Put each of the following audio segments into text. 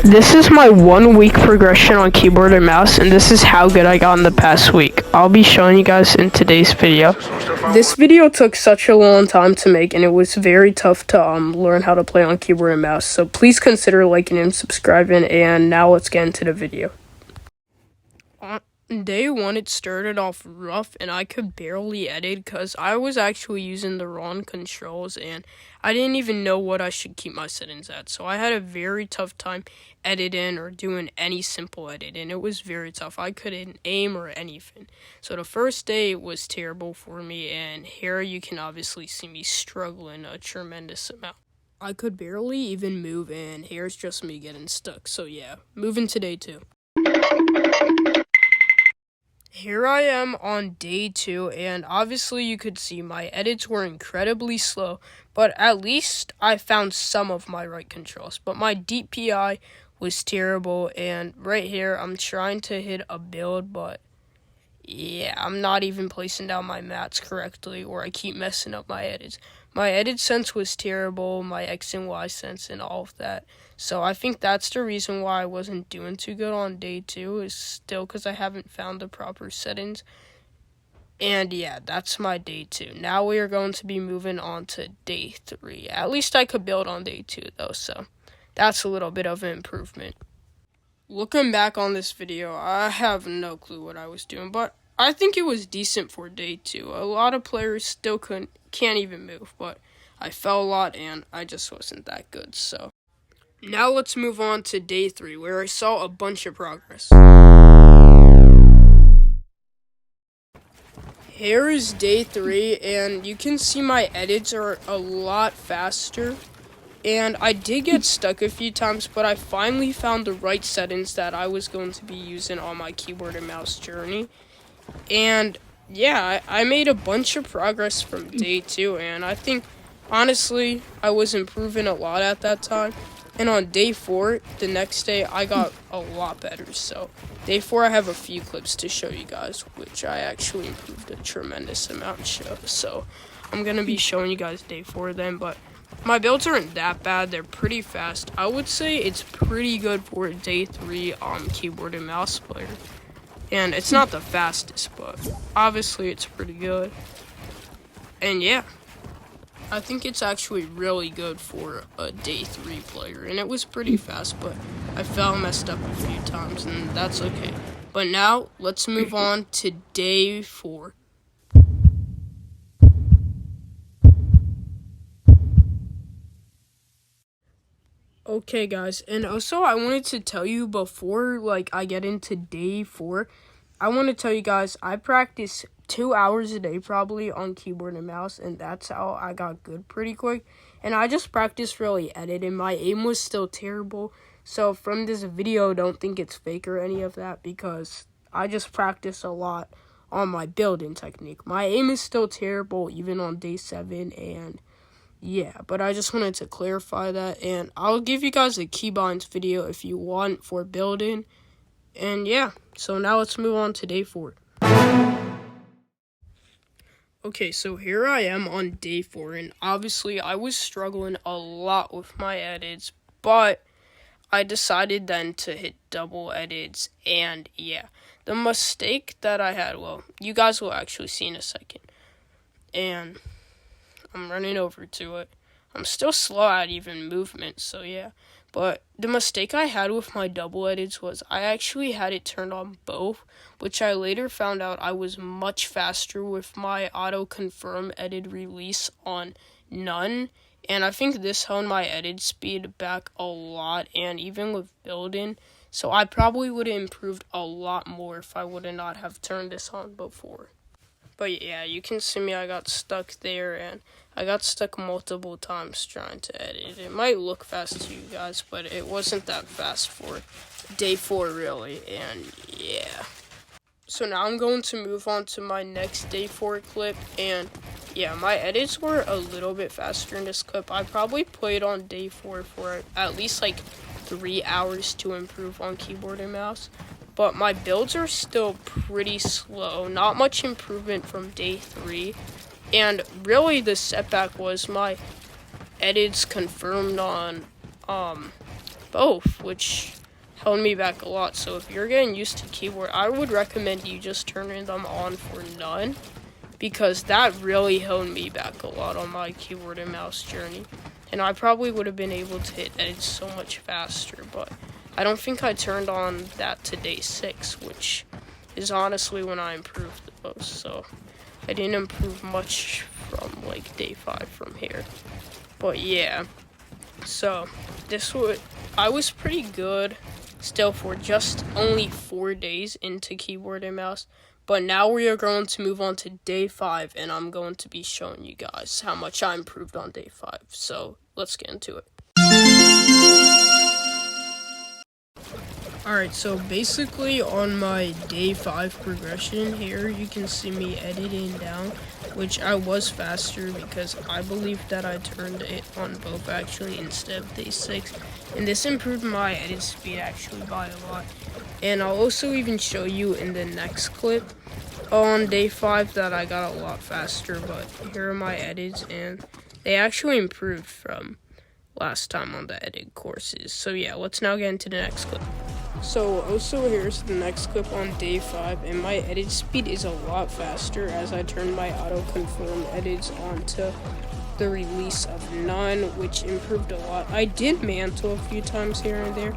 This is my 1 week progression on keyboard and mouse, and this is how good I got in the past week. I'll be showing you guys in today's video. This video took such a long time to make, and it was very tough to learn how to play on keyboard and mouse, so please consider liking and subscribing, and now let's get into the video. Day 1, it started off rough, and I could barely edit because I was actually using the wrong controls, and I didn't even know what I should keep my settings at. So I had a very tough time editing or doing any simple editing. It was very tough. I couldn't aim or anything. So the first day was terrible for me, and here you can obviously see me struggling a tremendous amount. I could barely even move, and here's just me getting stuck. So yeah, moving to day 2. Here I am on day 2, and obviously you could see my edits were incredibly slow, but at least I found some of my right controls. But my DPI was terrible, and right here I'm trying to hit a build, but yeah, I'm not even placing down my mats correctly, or I keep messing up my edits. My edit sense was terrible, my X and Y sense and all of that. So I think that's the reason why I wasn't doing too good on day 2, is still because I haven't found the proper settings. And yeah, that's my day 2. Now we are going to be moving on to day 3. At least I could build on day 2 though, so that's a little bit of an improvement. Looking back on this video, I have no clue what I was doing, but I think it was decent for day 2. A lot of players still can't even move, but I fell a lot and I just wasn't that good, so. Now let's move on to day 3, where I saw a bunch of progress. Here is day 3, and you can see my edits are a lot faster. And I did get stuck a few times, but I finally found the right settings that I was going to be using on my keyboard and mouse journey. And yeah, I made a bunch of progress from day 2, and I think, honestly, I was improving a lot at that time. And on day 4, the next day, I got a lot better. So day 4, I have a few clips to show you guys, which I actually improved a tremendous amount. So I'm going to be showing you guys day 4 then, but my builds aren't that bad. They're pretty fast. I would say it's pretty good for a day 3 keyboard and mouse player. And it's not the fastest, but obviously it's pretty good. And yeah, I think it's actually really good for a day 3 player. And it was pretty fast, but I messed up a few times, and that's okay. But now, let's move on to day 4. Okay guys, and also I wanted to tell you before I get into day 4, I want to tell you guys I practice 2 hours a day probably on keyboard and mouse, and that's how I got good pretty quick. And I just practiced really editing. My aim was still terrible, so from this video don't think it's fake or any of that, because I just practice a lot on my building technique. My aim is still terrible even on day 7, and yeah, but I just wanted to clarify that, and I'll give you guys a keybinds video if you want for building. And yeah, so now let's move on to day 4. Okay, so here I am on day 4, and obviously I was struggling a lot with my edits, but I decided then to hit double edits, and yeah, the mistake that I had, well, you guys will actually see in a second, and I'm running over to it. I'm still slow at even movement, so yeah. But the mistake I had with my double edits was I actually had it turned on both, which I later found out I was much faster with my auto-confirm edit release on none. And I think this held my edit speed back a lot, and even with building. So I probably would have improved a lot more if I would have not have turned this on before. But yeah, you can see me, I got stuck there, and I got stuck multiple times trying to edit. It might look fast to you guys, but it wasn't that fast for day 4, really, and yeah. So now I'm going to move on to my next day 4 clip, and yeah, my edits were a little bit faster in this clip. I probably played on day 4 for at least 3 hours to improve on keyboard and mouse. But my builds are still pretty slow. Not much improvement from day 3. And really the setback was my edits confirmed on both, which held me back a lot. So if you're getting used to keyboard, I would recommend you just turning them on for none, because that really held me back a lot on my keyboard and mouse journey. And I probably would have been able to hit edits so much faster, but I don't think I turned on that to day 6, which is honestly when I improved the most. So I didn't improve much from like day 5 from here. But yeah, so I was pretty good still for just only 4 days into keyboard and mouse. But now we are going to move on to day 5, and I'm going to be showing you guys how much I improved on day 5. So let's get into it. Alright, so basically on my day 5 progression here, you can see me editing down, which I was faster because I believe that I turned it on both actually instead of day 6. And this improved my edit speed actually by a lot. And I'll also even show you in the next clip on day 5 that I got a lot faster, but here are my edits, and they actually improved from last time on the edit courses. So yeah, let's now get into the next clip. So also here's the next clip on day 5, and my edit speed is a lot faster as I turned my auto-confirm edits onto the release of none, which improved a lot. I did mantle a few times here and there,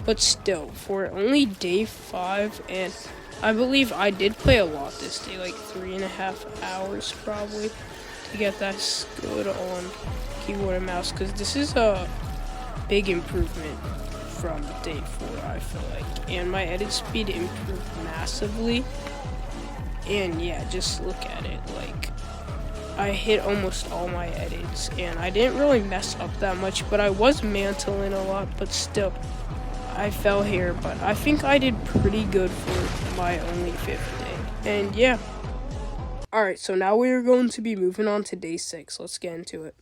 but still, for only day 5, and I believe I did play a lot this day, like 3.5 hours probably, to get that good on keyboard and mouse, because this is a big improvement from day 4, I feel like. And my edit speed improved massively. And yeah, just look at it. Like, I hit almost all my edits, and I didn't really mess up that much, but I was mantling a lot, but still, I fell here. But I think I did pretty good for my only 5th day. And yeah. Alright, so now we are going to be moving on to day 6. Let's get into it.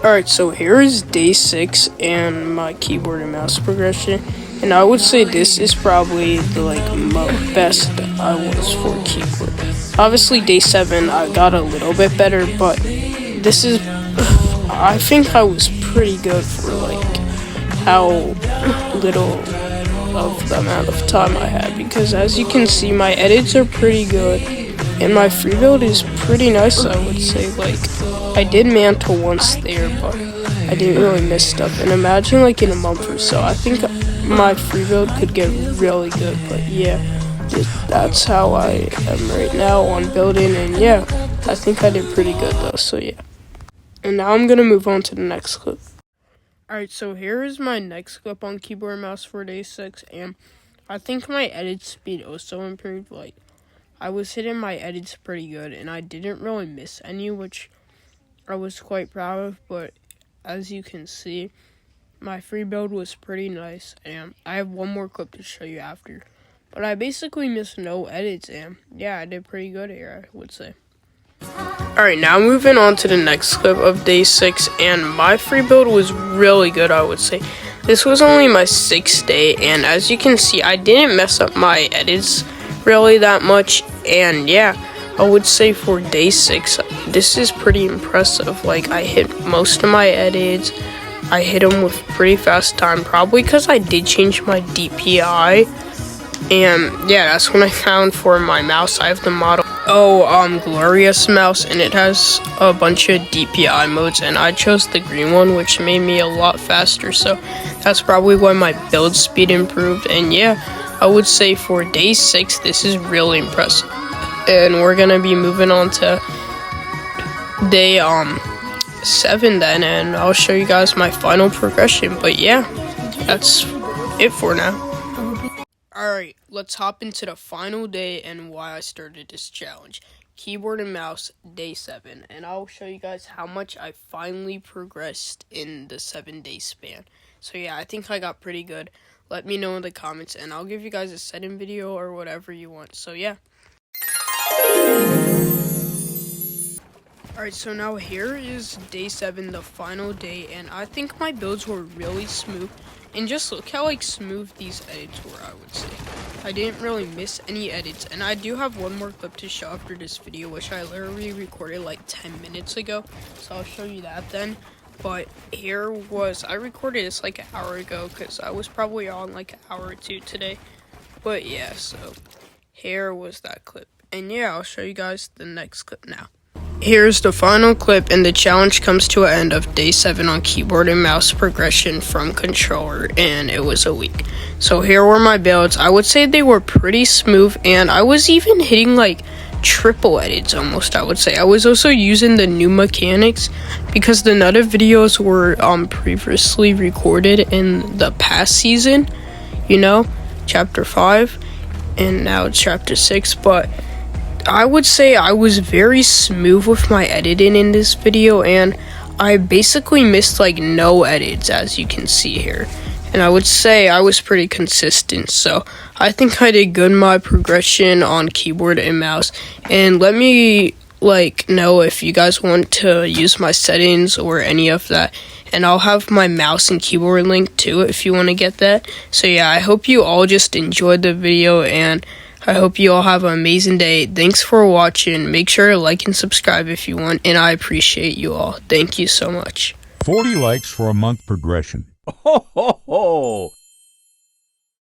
Alright, so here is day 6 and my keyboard and mouse progression. And I would say this is probably the best I was for keyboard. Obviously day 7 I got a little bit better, but this is, I think I was pretty good for how little of the amount of time I had, because as you can see my edits are pretty good and my free build is pretty nice. I would say, I did mantle once there, but I didn't really miss stuff. And imagine in a month or so, I think my free build could get really good. But yeah, that's how I am right now on building, and yeah, I think I did pretty good though, so yeah. And now I'm gonna move on to the next clip. Alright, so here is my next clip on keyboard and mouse for day 6, and I think my edit speed also improved. I was hitting my edits pretty good, and I didn't really miss any, which I was quite proud of. But as you can see, my free build was pretty nice, and I have one more clip to show you after. But I basically missed no edits, and yeah, I did pretty good here, I would say. Alright, now moving on to the next clip of day 6, and my free build was really good, I would say. This was only my 6th day, and as you can see, I didn't mess up my edits really that much, and yeah, I would say for day 6, this is pretty impressive. I hit most of my edits, I hit them with pretty fast time, probably because I did change my DPI, and yeah, that's when I found for my mouse. I have the model Glorious mouse, and it has a bunch of DPI modes, and I chose the green one, which made me a lot faster, so that's probably why my build speed improved. And yeah, I would say for day 6, this is really impressive. And we're gonna be moving on to day 7 then, and I'll show you guys my final progression. But yeah, that's it for now. Alright, let's hop into the final day and why I started this challenge. Keyboard and mouse, day 7. And I'll show you guys how much I finally progressed in the 7-day span. So yeah, I think I got pretty good. Let me know in the comments, and I'll give you guys a setting video or whatever you want. So yeah. Alright, so now here is day 7, the final day, and I think my builds were really smooth. And just look how smooth these edits were, I would say. I didn't really miss any edits, and I do have one more clip to show after this video, which I literally recorded like 10 minutes ago, so I'll show you that then. But I recorded this like an hour ago because I was probably on like an hour or two today. But yeah, so here was that clip. And yeah, I'll show you guys the next clip now. Here's the final clip, and the challenge comes to an end of day 7 on keyboard and mouse progression from controller, and it was a week. So here were my builds. I would say they were pretty smooth, and I was even hitting like triple edits almost, I would say. I was also using the new mechanics because the other videos were previously recorded in the past season, you know, chapter 5, and now it's chapter 6, but I would say I was very smooth with my editing in this video, and I basically missed like no edits, as you can see here. And I would say I was pretty consistent, so I think I did good in my progression on keyboard and mouse. And let me know if you guys want to use my settings or any of that, and I'll have my mouse and keyboard link too if you want to get that. So yeah, I hope you all just enjoyed the video, and I hope you all have an amazing day. Thanks for watching. Make sure to like and subscribe if you want, and I appreciate you all. Thank you so much. 40 likes for a month progression. Ho, ho, ho!